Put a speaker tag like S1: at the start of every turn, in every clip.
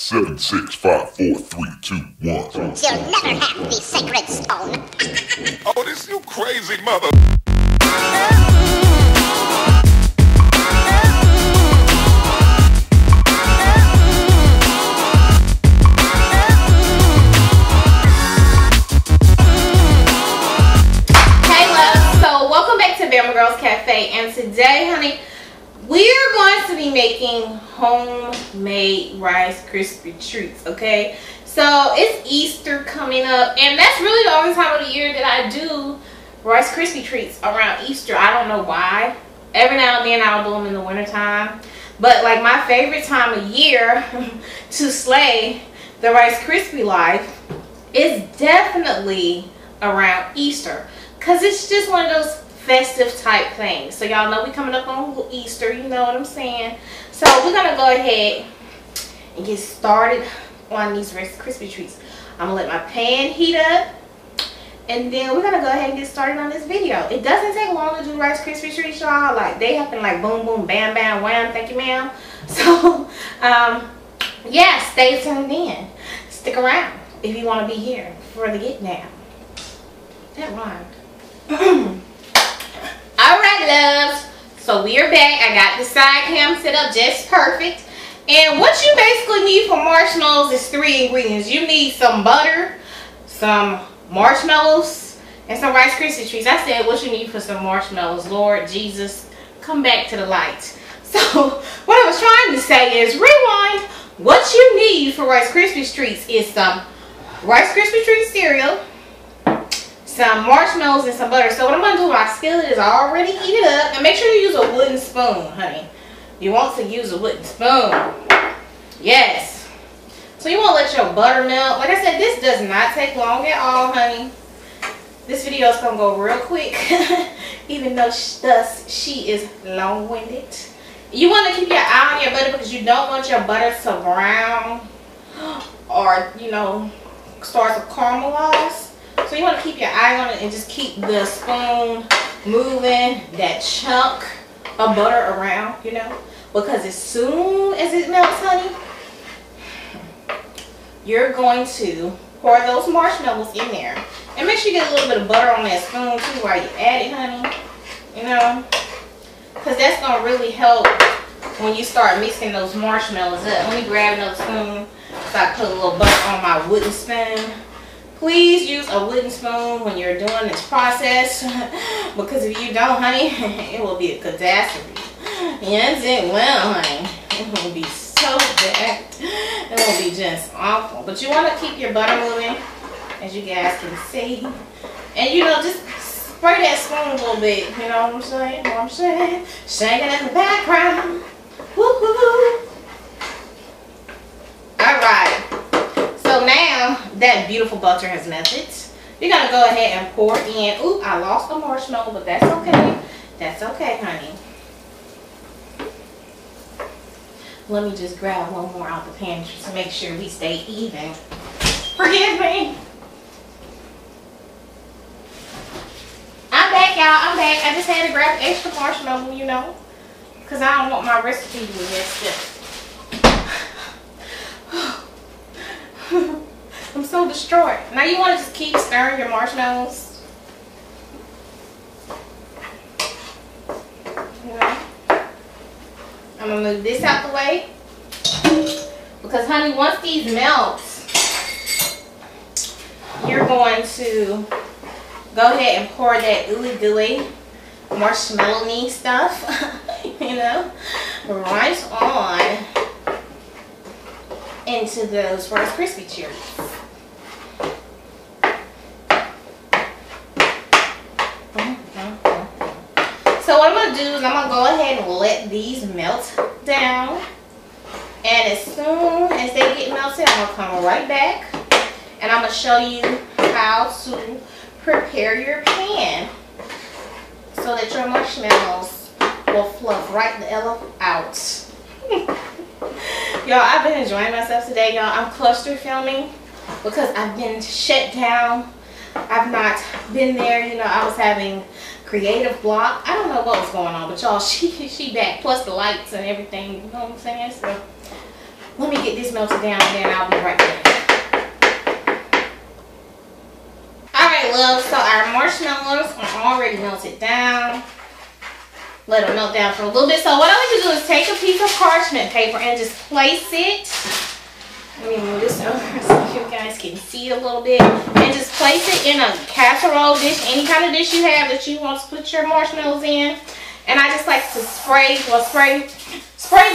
S1: 7, 6, 5, 4, 3, 2, 1.
S2: You'll never have the sacred stone.
S1: Oh, this you crazy mother.
S3: Hey love, so welcome back to Bama Girls Cafe, and today, honey, we're going to be making homemade Rice Krispie treats, okay? So it's Easter coming up, and that's really the only time of the year that I do Rice Krispie treats around Easter. I don't know why. Every now and then I'll do them in the wintertime, but like my favorite time of year to slay the Rice Krispie life is definitely around Easter, because it's just one of those festive type things. So y'all know we coming up on Easter, you know what I'm saying? So we're gonna go ahead and get started on these Rice Krispie treats. I'm gonna let my pan heat up, and then we're gonna go ahead and get started on this video. It doesn't take long to do Rice Krispie treats, y'all. Like, they happen like boom boom bam bam wham, thank you ma'am. So yeah, stay tuned in, stick around if you want to be here for the get down. That rhymed. Alright loves, so we are back. I got the side cam set up just perfect. And what you basically need for marshmallows is 3 ingredients. You need some butter, some marshmallows, and some Rice Krispie treats. I said what you need for some marshmallows. Lord Jesus, come back to the light. So what I was trying to say is rewind. What you need for Rice Krispie treats is some Rice Krispie treat cereal, some marshmallows, and some butter. So what I'm going to do, my skillet is already heated up. And make sure you use a wooden spoon, honey. You want to use a wooden spoon. Yes. So you want to let your butter melt. Like I said, this does not take long at all, honey. This video is going to go real quick. Even though she is long-winded. You want to keep your eye on your butter because you don't want your butter to brown or, you know, start to caramelize. So you want to keep your eye on it and just keep the spoon moving that chunk of butter around, you know, because as soon as it melts, honey, you're going to pour those marshmallows in there. And make sure you get a little bit of butter on that spoon too while you add it, honey, you know, because that's going to really help when you start mixing those marshmallows up. Let me grab another spoon so I put a little butter on my wooden spoon. Please use a wooden spoon when you're doing this process, because if you don't, honey, it will be a catastrophe. Yes, it will, honey. It will be so bad. It will be just awful. But you want to keep your butter moving, as you guys can see. And, you know, just spray that spoon a little bit. You know what I'm saying? What I'm saying? Shaking in the background. Woo-hoo-hoo. All right. So now that beautiful butter has melted, you're going to go ahead and pour in. Ooh, I lost a marshmallow, but that's okay. That's okay, honey. Let me just grab one more out the pantry to make sure we stay even. Forgive me. I'm back, y'all. I'm back. I just had to grab extra marshmallow, you know, because I don't want my recipe to be messed up. I'm so distraught. Now you want to just keep stirring your marshmallows. You know? I'm going to move this out the way. Because, honey, once these melt, you're going to go ahead and pour that ooey gooey marshmallow-y stuff, you know, right on into those Rice Krispie treats. So what I'm going to do is I'm going to go ahead and let these melt down. And as soon as they get melted, I'm going to come right back. And I'm going to show you how to prepare your pan so that your marshmallows will fluff right the hell out. Y'all, I've been enjoying myself today, y'all. I'm cluster filming because I've been shut down. I've not been there, you know. I was having creative block. I don't know what was going on, but y'all, she back, plus the lights and everything, you know what I'm saying? So Let me get this melted down and then I'll be right back. Alright, love, so our marshmallows are already melted down. Let them melt down for a little bit. So what I like to do is take a piece of parchment paper and just place it. Let me move this over so you guys can see a little bit. And just place it in a casserole dish, any kind of dish you have that you want to put your marshmallows in. And I just like to spray the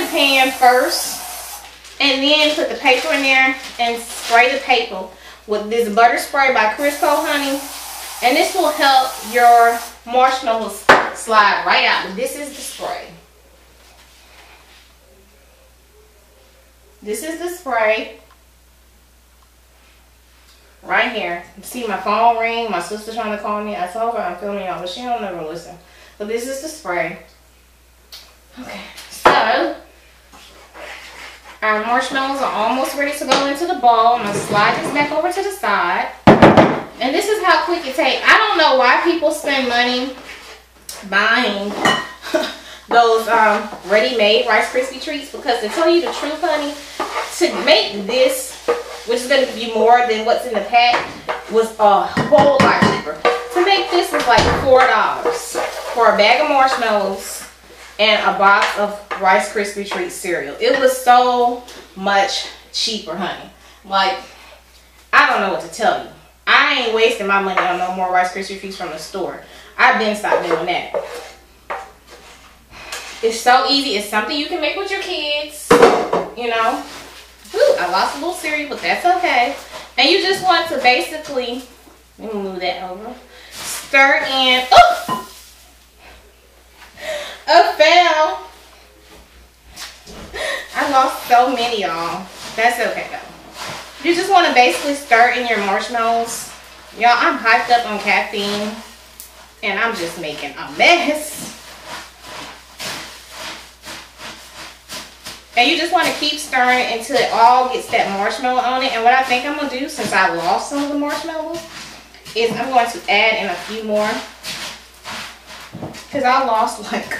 S3: pan first. And then put the paper in there and spray the paper with this butter spray by Crisco, honey. And this will help your marshmallows slide right out. This is the spray. This is the spray. Right here. You see my phone ring. My sister trying to call me. I told her I'm filming y'all, but she don't never listen. But this is the spray. Okay. So our marshmallows are almost ready to go into the bowl. I'm going to slide this back over to the side. And this is how quick it takes. I don't know why people spend money buying those ready-made Rice Krispie treats, because to tell you the truth, honey, to make this, which is going to be more than what's in the pack, was a whole lot cheaper. To make this was like $4 for a bag of marshmallows and a box of Rice Krispie treat cereal. It was so much cheaper, honey. Like, I don't know what to tell you. I ain't wasting my money on no more Rice Krispie treats from the store. I've been stopped doing that. It's so easy. It's something you can make with your kids, you know. Ooh, I lost a little cereal, but that's okay. And you just want to basically, let me move that over, stir in. Oh! I fell. I lost so many, y'all. That's okay though. You just want to basically stir in your marshmallows. Y'all, I'm hyped up on caffeine and I'm just making a mess. And you just want to keep stirring it until it all gets that marshmallow on it. And what I think I'm going to do, since I lost some of the marshmallows, is I'm going to add in a few more. Because I lost like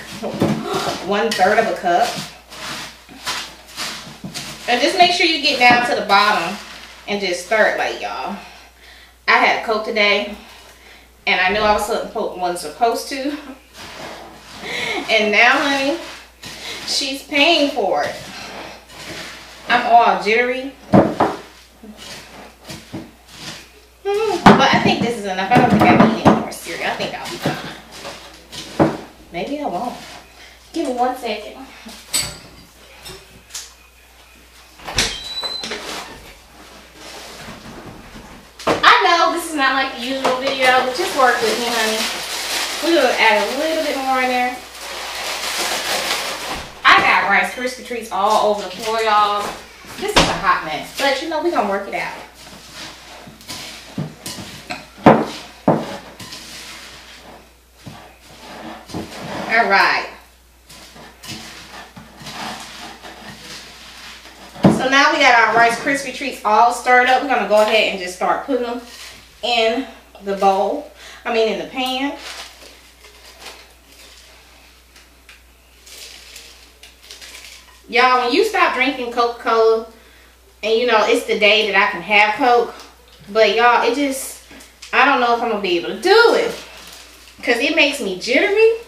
S3: 1/3 of a cup. And just make sure you get down to the bottom and just stir it like y'all. I had a Coke today. And I know I wasn't supposed to. And now, honey, she's paying for it. I'm all jittery. But I think this is enough. I don't think I need any more cereal. I think I'll be fine. Maybe I won't. Give me 1 second. I know this is not like the usual video, but just work with me, honey. We're going to add a little bit more in there. I got Rice Krispie treats all over the floor, y'all. This is a hot mess, but you know we're gonna work it out. All right. So now we got our Rice Krispie treats all stirred up. We're gonna go ahead and just start putting them in the bowl. I mean, in the pan. Y'all, when you stop drinking Coca-Cola, and you know, it's the day that I can have Coke, but y'all, it just, I don't know if I'm going to be able to do it, because it makes me jittery.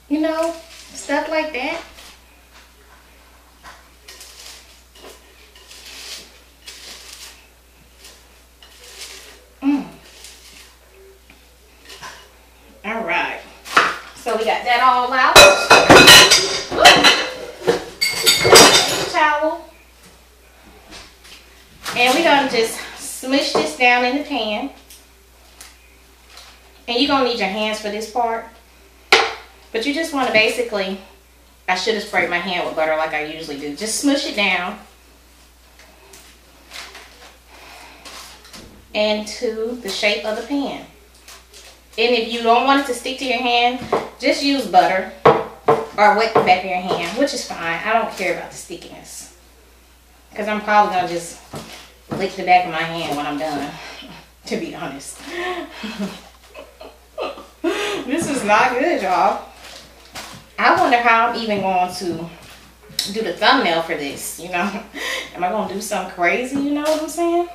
S3: You know, stuff like that. All right. So we got that all out. Towel. And we're going to just smush this down in the pan. And you're going to need your hands for this part. But you just want to basically, I should have sprayed my hand with butter like I usually do. Just smush it down into the shape of the pan. And if you don't want it to stick to your hand, just use butter or wet the back of your hand, which is fine. I don't care about the stickiness, because I'm probably going to just lick the back of my hand when I'm done, to be honest. This is not good, y'all. I wonder how I'm even going to do the thumbnail for this, you know. Am I going to do something crazy, you know what I'm saying?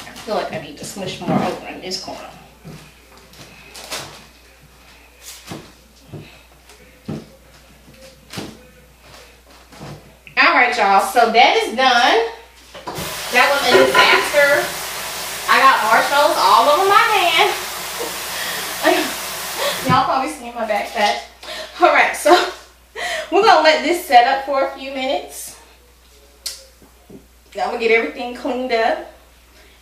S3: I feel like I need to smush more over in this corner. Alright, y'all, so that is done. That was a disaster. I got marshmallows all over my hand. Y'all probably see my backpack. Alright, so we're going to let this set up for a few minutes. I'm going to get everything cleaned up.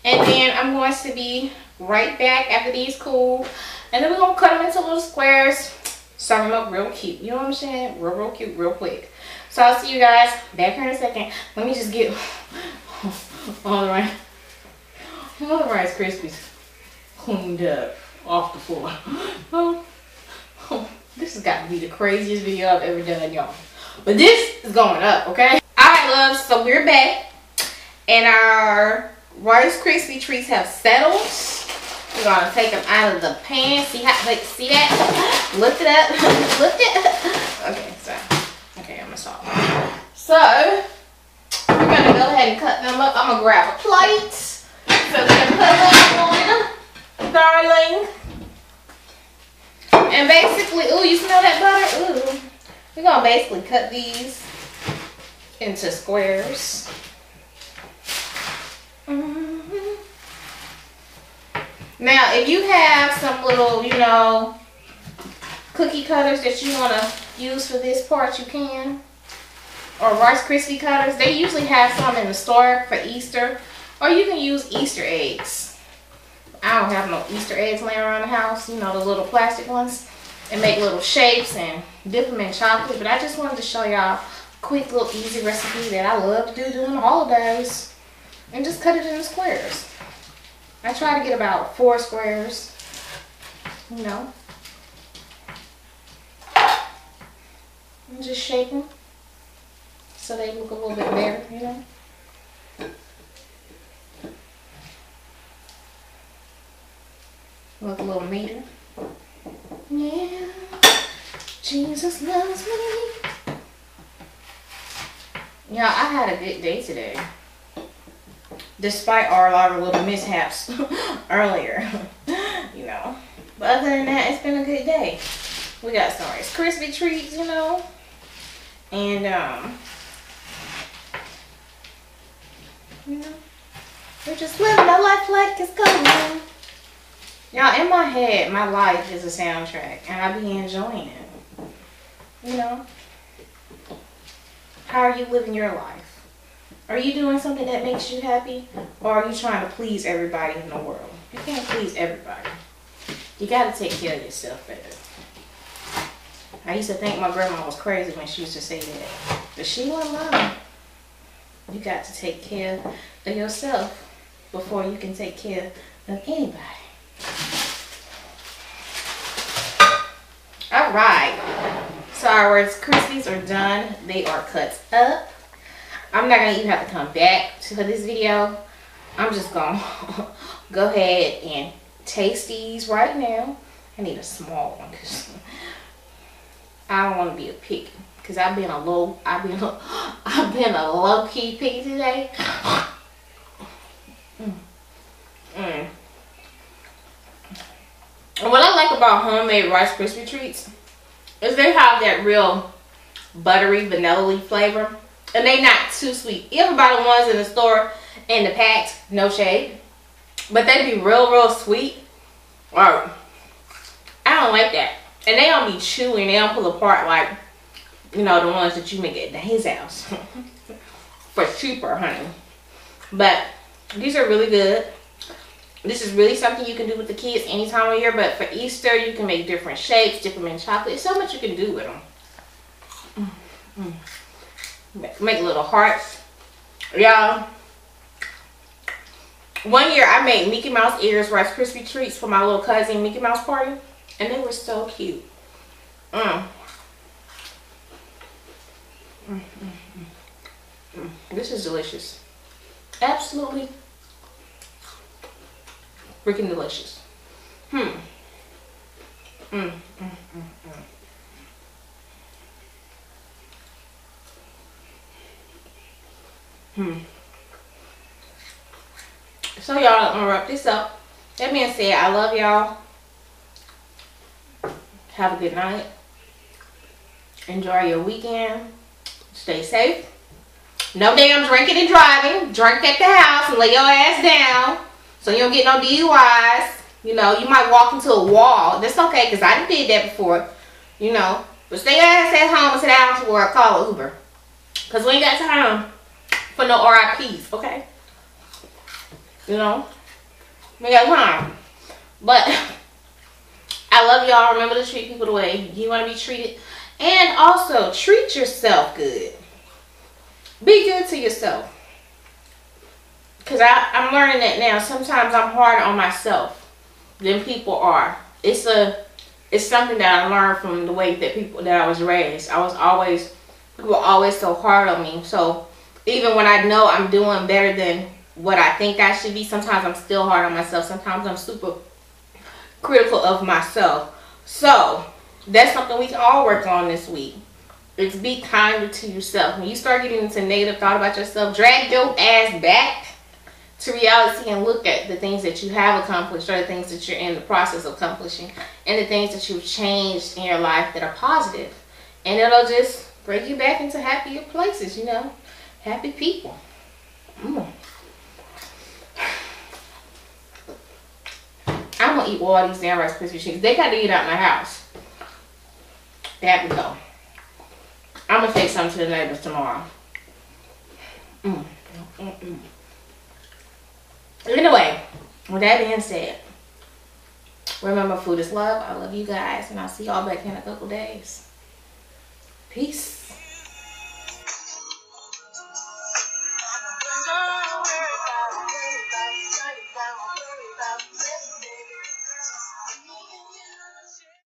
S3: And then I'm going to be right back after these cool. And then we're going to cut them into little squares. Serve them up real cute. You know what I'm saying? Real cute, real quick. So I'll see you guys back here in a second. Let me just get all the Rice Krispies cleaned up off the floor. This has got to be the craziest video I've ever done, y'all. But this is going up, okay? Alright, loves. So we're back. And our Rice Krispie treats have settled. We're going to take them out of the pan. See see that? Lift it up. Lift it. Okay, so. Okay, I'm going to stop. So, we're going to go ahead and cut them up. I'm going to grab a plate. So, we're going to put them on, darling. And basically, ooh, you smell that butter? Ooh. We're going to basically cut these into squares. Now, if you have some little, you know, cookie cutters that you want to use for this part, you can. Or Rice Krispie cutters. They usually have some in the store for Easter. Or you can use Easter eggs. I don't have no Easter eggs laying around the house. You know, the little plastic ones. And make little shapes and dip them in chocolate. But I just wanted to show y'all a quick little easy recipe that I love to do during the holidays. And just cut it into squares. I try to get about 4 squares. You know. And just shake them so they look a little bit better, you know. Look a little meater. Yeah, Jesus loves me. Yeah, I had a good day today. Despite our lot of little mishaps earlier, you know. But other than that, it's been a good day. We got some Rice Krispie treats, you know. And, you know, we're just living our life like it's going. Y'all, in my head, my life is a soundtrack. And I be enjoying it. You know. How are you living your life? Are you doing something that makes you happy? Or are you trying to please everybody in the world? You can't please everybody. You got to take care of yourself better. I used to think my grandma was crazy when she used to say that. But she wasn't lying. You got to take care of yourself before you can take care of anybody. Alright. So our Rice Krispies are done. They are cut up. I'm not going to even have to come back for this video. I'm just going to go ahead and taste these right now. I need a small one because I don't want to be a picky. Because I've been a low key picky today. And what I like about homemade Rice Krispie treats is they have that real buttery vanilla flavor. And they not too sweet. You ever buy the ones in the store in the packs? No shade. But they be real sweet. Or I don't like that. And they don't be chewy. They don't pull apart like, you know, the ones that you make at Dane's house. For cheaper, honey. But these are really good. This is really something you can do with the kids any time of year. But for Easter, you can make different shapes, dip them in chocolate. There's so much you can do with them. Make little hearts. Y'all, one year I made Mickey Mouse ears Rice Krispie treats for my little cousin Mickey Mouse party. And they were so cute. This is delicious. Absolutely freaking delicious. So y'all, I'm gonna wrap this up. That being said, I love y'all. Have a good night. Enjoy your weekend. Stay safe. No damn drinking and driving. Drink at the house and lay your ass down so you don't get no DUIs. You know, you might walk into a wall. That's okay, because I did that before. You know. But stay your ass at home and sit down to work. Call an Uber. Because we ain't got time for no RIPs, okay? You know? We got time. But I love y'all. Remember to treat people the way you want to be treated. And also, treat yourself good. Be good to yourself. Because I'm learning that now. Sometimes I'm harder on myself than people are. It's something that I learned from the way that I was raised. People were always so hard on me. So even when I know I'm doing better than what I think I should be, sometimes I'm still hard on myself. Sometimes I'm super critical of myself. So that's something we can all work on this week. It's be kinder to yourself. When you start getting into negative thought about yourself, drag your ass back to reality and look at the things that you have accomplished or the things that you're in the process of accomplishing and the things that you've changed in your life that are positive. And it'll just bring you back into happier places, you know, happy people. I'm gonna eat all these damn Rice Krispie treats. They got to get out of my house. They have to go. I'm gonna take some to the neighbors tomorrow. Anyway, with that being said, remember, food is love. I love you guys, and I'll see y'all back in a couple days. Peace.